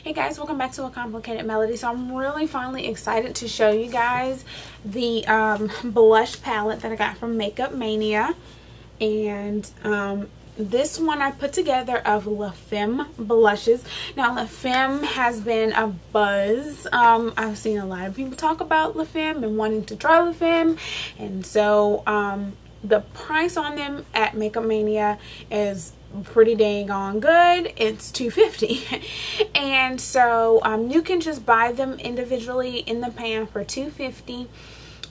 Hey guys, welcome back to A Complicated Melody. So I'm really finally excited to show you guys the blush palette that I got from Mania. And this one I put together of LaFemme blushes. Now LaFemme has been a buzz. I've seen a lot of people talk about LaFemme and wanting to try LaFemme. And so the price on them at Mania is pretty dang on good. It's $2.50 and so you can just buy them individually in the pan for $2.50,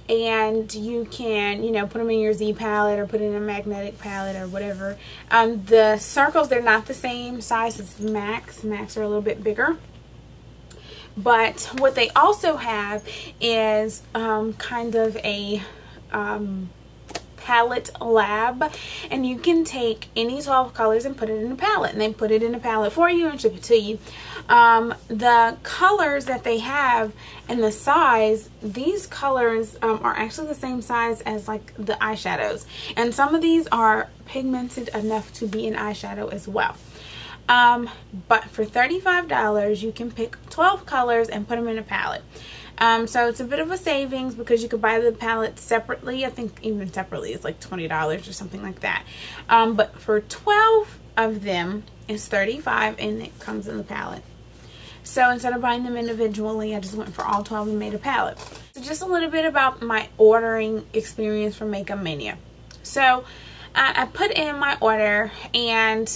and you can, you know, put them in your Z palette or put it in a magnetic palette or whatever. The circles, they're not the same size as Max are a little bit bigger. But what they also have is kind of a palette lab, and you can take any 12 colors and put it in a palette, and they put it in a palette for you and ship it to you. The colors that they have and the size, these colors are actually the same size as like the eyeshadows, and some of these are pigmented enough to be an eyeshadow as well. But for $35 you can pick 12 colors and put them in a palette. So it's a bit of a savings because you could buy the palette separately. I think even separately it's like $20 or something like that. But for 12 of them it's $35, and it comes in the palette. So instead of buying them individually, I just went for all 12 and made a palette. So just a little bit about my ordering experience from Mania. So I put in my order, and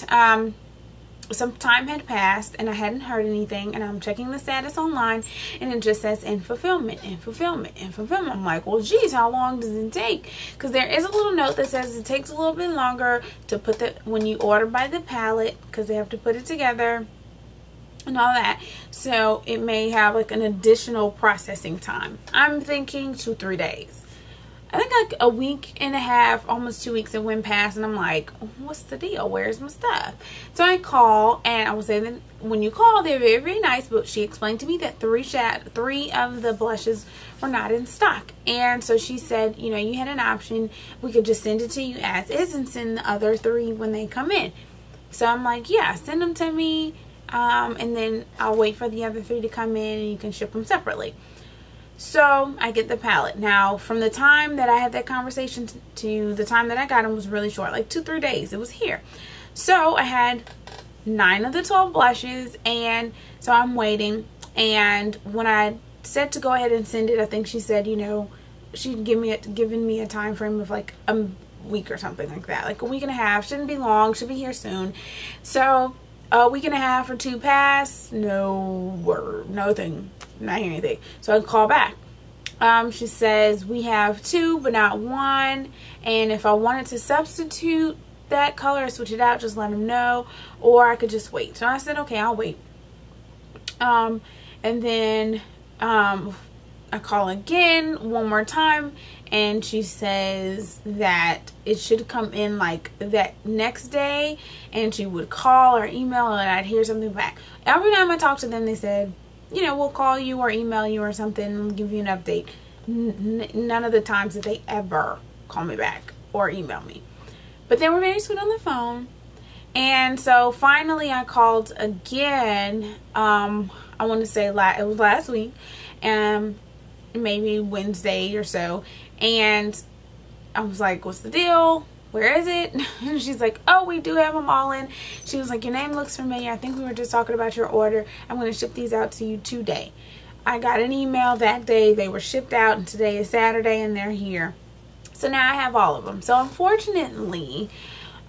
some time had passed and I hadn't heard anything, and I'm checking the status online and it just says in fulfillment, in fulfillment, in fulfillment. I'm like, well geez, how long does it take? Because there is a little note that says it takes a little bit longer to put the, when you order by the palette, because they have to put it together and all that, so it may have like an additional processing time. I'm thinking 2-3 days. I think like a week and a half, almost 2 weeks, it went past, and I'm like, what's the deal? Where's my stuff? So I call, and I was saying that when you call, they're very, very nice, but she explained to me that three of the blushes were not in stock. And so she said, you know, you had an option. We could just send it to you as is and send the other 3 when they come in. So I'm like, yeah, send them to me, and then I'll wait for the other 3 to come in and you can ship them separately. So I get the palette. Now from the time that I had that conversation to the time that I got them was really short, like 2-3 days. It was here. So I had 9 of the 12 blushes, and so I'm waiting. And when I said to go ahead and send it, I think she said, you know, she'd given me a time frame of like a week or something like that, like a week and a half. Shouldn't be long, should be here soon. So a week and a half or 2 passed, no word, nothing, not hearing anything. So I call back. She says we have 2 but not 1, and if I wanted to substitute that color or switch it out, just let them know, or I could just wait. So I said, okay, I'll wait. And then I call again one more time, and she says that it should come in like that next day, and she would call or email and I'd hear something back. Every time I talked to them, they said, you know, we'll call you or email you or something and give you an update. None of the times did they ever call me back or email me, but they were very sweet on the phone. And so finally I called again. I want to say it was last week, maybe Wednesday or so, and I was like, what's the deal? Where is it? And she's like, oh, we do have them all in. She was like, your name looks familiar. I think we were just talking about your order. I'm going to ship these out to you today. I got an email that day. They were shipped out, and today is Saturday, and they're here. So now I have all of them. So unfortunately,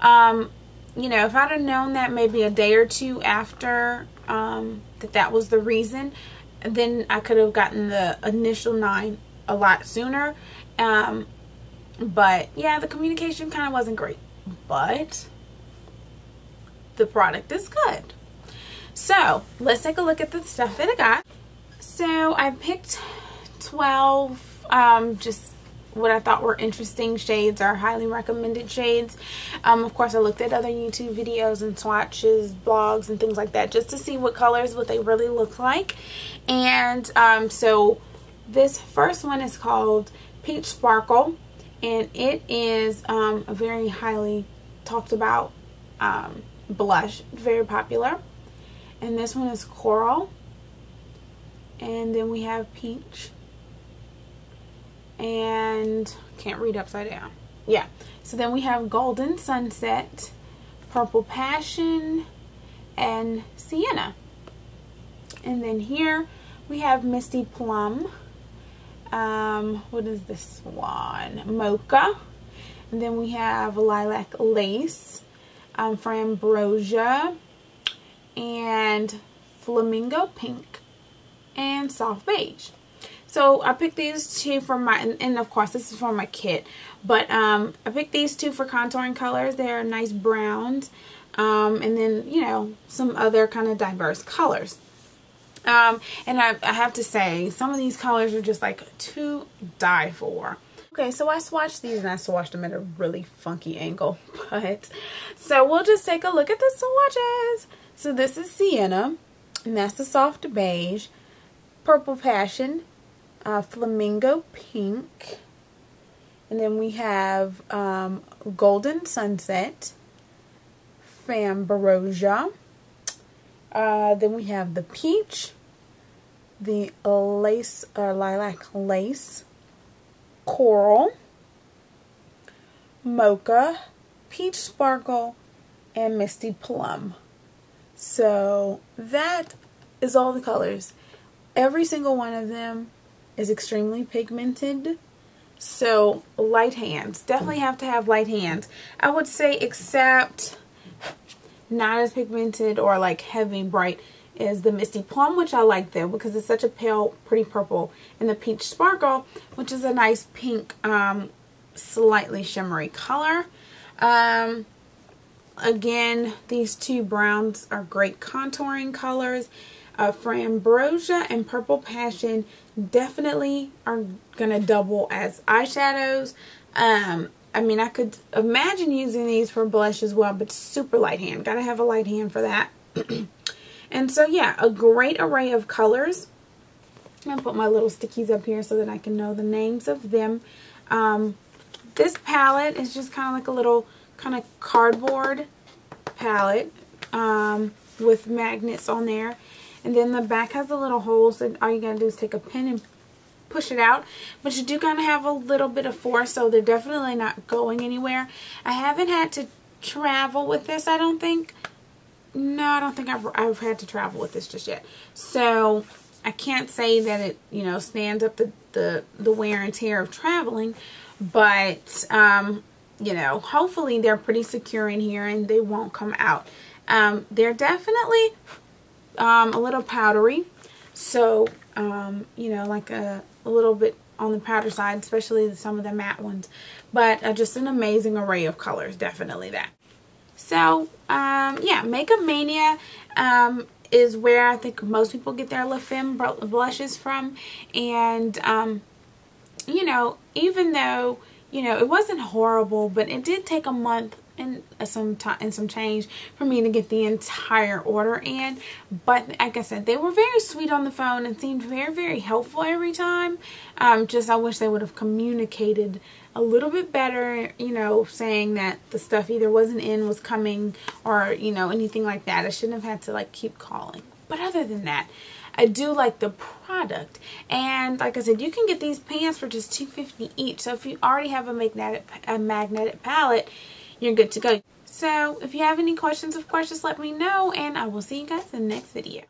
you know, if I'd have known that maybe a day or 2 after that was the reason, then I could have gotten the initial 9 a lot sooner. But yeah, the communication kind of wasn't great, but the product is good. So let's take a look at the stuff that I got. So I picked 12 just what I thought were interesting shades, or highly recommended shades. Of course I looked at other YouTube videos and swatches, blogs and things like that, just to see what colors, what they really look like. And so this first one is called Peach Sparkle, and it is a very highly talked about blush, very popular. And this one is coral. And then we have peach. And can't read upside down. Yeah. So then we have golden sunset, purple passion, and sienna. And then here we have misty plum. What is this one? Mocha. And then we have lilac lace, Frambrosia, and flamingo pink, and soft beige. So I picked these two for my, and of course this is for my kit, but I picked these two for contouring colors. They're nice browns, and then, you know, some other kind of diverse colors. And I have to say, some of these colors are just like to die for. Okay, so I swatched these, and I swatched them at a really funky angle, but so we'll just take a look at the swatches. So this is sienna, and that's the soft beige, purple passion, flamingo pink, and then we have golden sunset, Frambrosia, then we have the peach, the lace, lilac lace, coral, mocha, peach sparkle, and misty plum. So that is all the colors. Every single one of them is extremely pigmented. So light hands. Definitely have to have light hands. I would say, except not as pigmented or like heavy bright is the misty plum, which I like though because it's such a pale pretty purple, and the peach sparkle, which is a nice pink slightly shimmery color. Again, these two browns are great contouring colors. Frambrosia and purple passion definitely are gonna double as eyeshadows. I mean, I could imagine using these for blush as well, but super light hand. Gotta have a light hand for that. And so, yeah, a great array of colors. I'm going to put my little stickies up here so that I can know the names of them. This palette is just kind of like a little kind of cardboard palette with magnets on there. And then the back has a little hole, so all you got to do is take a pin and push it out. But you do kind of have a little bit of force, so they're definitely not going anywhere. I haven't had to travel with this, I don't think. No, I don't think I've had to travel with this just yet. So I can't say that it, you know, stands up the wear and tear of traveling. But, you know, hopefully they're pretty secure in here and they won't come out. They're definitely a little powdery. So, you know, like a little bit on the powder side, especially some of the matte ones. But just an amazing array of colors, definitely that. So, yeah, Makeup Mania is where I think most people get their LaFemme blushes from. And, you know, even though, you know, it wasn't horrible, but it did take a month and some change for me to get the entire order in. But like I said, they were very sweet on the phone and seemed very, very helpful every time. Just I wish they would have communicated a little bit better, you know, saying that the stuff either wasn't in, was coming, or, you know, anything like that. I shouldn't have had to like keep calling. But other than that, I do like the product. And like I said, you can get these pants for just $2.50 each. So if you already have a magnetic palette, you're good to go. So if you have any questions, of course, just let me know, and I will see you guys in the next video.